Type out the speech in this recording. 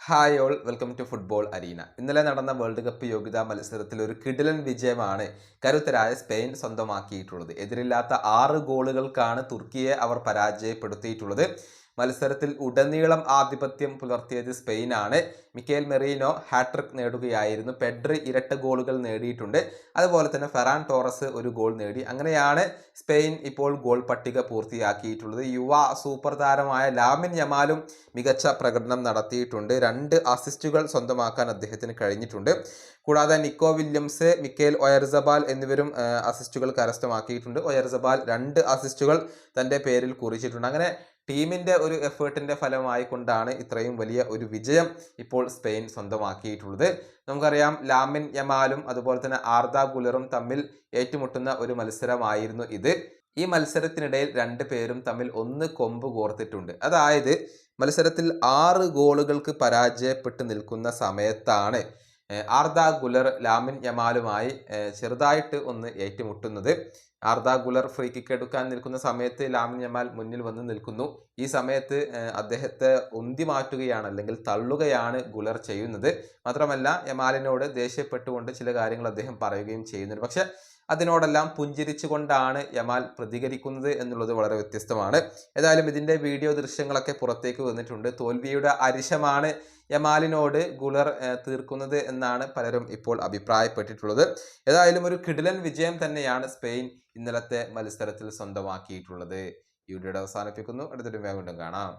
Hi all welcome to football arena. ഇന്നലെ നടന്ന world cup യോഗ്യതാ മത്സരത്തിൽ ഒരു കിടിലൻ വിജയമാണ് കരുത്തരായ സ്പെയിൻ സ്വന്തമാക്കിയിട്ടുള്ളത്. എതിരില്ലാത്ത 6 ഗോളുകൾക്കാണ് തുർക്കിയെ അവർ പരാജയപ്പെടുത്തിയിട്ടുള്ളത്. മത്സരത്തിൽ ഉടനീളം ആധിപത്യം പുലർത്തിയത് സ്പെയിനാണ്. മിക്കേൽ മെറീനോ ഹാട്രിക് നേടുകയായിരുന്നു. പെഡ്രി ഇരട്ട ഗോളുകൾ നേടിയിട്ടുണ്ട്. അതുപോലെ തന്നെ ഫെറാൻ ടോറസ് ഒരു ഗോൾ നേടി. അങ്ങനെയാണ് സ്പെയിൻ ഇപ്പോൾ ഗോൾ പട്ടിക പൂർത്തിയാക്കിയിട്ടുള്ളത്. യുവ സൂപ്പർ താരമായ ലാമിൻ യമാലും മികച്ച പ്രകടനം നടത്തിയിട്ടുണ്ട്. 2 അസിസ്റ്റുകൾ സ്വന്തമാക്കാൻ അദ്ദേഹത്തിന് കഴിഞ്ഞിട്ടുണ്ട്. കൂടാതെ നിക്കോ വില്യംസ്, മിക്കേൽ ഒയർസബാൽ എന്നിവരും അസിസ്റ്റുകൾ കരസ്ഥമാക്കിയിട്ടുണ്ട്. ഒയർസബാൽ 2 അസിസ്റ്റുകൾ തൻ്റെ പേരിൽ കുറിച്ചിട്ടുണ്ട്. അങ്ങനെ ടീമിൻ്റെ ഒരു എഫേർട്ടിൻ്റെ ഫലമായി കൊണ്ടാണ് ഇത്രയും വലിയ ഒരു വിജയം ഇപ്പോൾ സ്പെയിൻ സ്വന്തമാക്കിയിട്ടുള്ളത്. നമുക്കറിയാം, ലാമിൻ യമാലും അതുപോലെ തന്നെ ആർദ ഗുലറും തമ്മിൽ ഏറ്റുമുട്ടുന്ന ഒരു മത്സരമായിരുന്നു ഇത്. ഈ മത്സരത്തിനിടയിൽ 2 പേരും തമ്മിൽ ഒന്ന് കൊമ്പ് കോർത്തിട്ടുണ്ട്. അതായത് മത്സരത്തിൽ 6 ഗോളുകൾക്ക് പരാജയപ്പെട്ട് നിൽക്കുന്ന സമയത്താണ് ആർദ ഗുലർ ലാമിൻ യമാലുമായി ചെറുതായിട്ട് ഒന്ന് ഏറ്റുമുട്ടുന്നത്. ആർദ ഗുലർ ഫ്രീ കിക്ക് എടുക്കാൻ നിൽക്കുന്ന സമയത്ത് ലാമിൻ യമാൽ മുന്നിൽ വന്ന് നിൽക്കുന്നു. ഈ സമയത്ത് അദ്ദേഹത്തെ ഉന്തി മാറ്റുകയാണ്, അല്ലെങ്കിൽ തള്ളുകയാണ് ഗുലർ ചെയ്യുന്നത്. മാത്രമല്ല, യമാലിനോട് ദേഷ്യപ്പെട്ടുകൊണ്ട് ചില കാര്യങ്ങൾ അദ്ദേഹം പറയുകയും ചെയ്യുന്നുണ്ട്. പക്ഷെ അതിനോടെല്ലാം പുഞ്ചിരിച്ചുകൊണ്ടാണ് യമാൽ പ്രതികരിക്കുന്നത് എന്നുള്ളത് വളരെ വ്യത്യസ്തമാണ്. ഏതായാലും ഇതിൻ്റെ വീഡിയോ ദൃശ്യങ്ങളൊക്കെ പുറത്തേക്ക് വന്നിട്ടുണ്ട്. തോൽവിയുടെ അരിശമാണ് യമാലിനോട് ഗുലർ തീർക്കുന്നത് എന്നാണ് പലരും ഇപ്പോൾ അഭിപ്രായപ്പെട്ടിട്ടുള്ളത്. ഏതായാലും ഒരു കിടിലൻ വിജയം തന്നെയാണ് സ്പെയിൻ ഇന്നലത്തെ മത്സരത്തിൽ സ്വന്തമാക്കിയിട്ടുള്ളത്. ഈ വീഡിയോയുടെ അവസാനിപ്പിക്കുന്നു. അടുത്തൊരു വീണ്ടും കാണാം.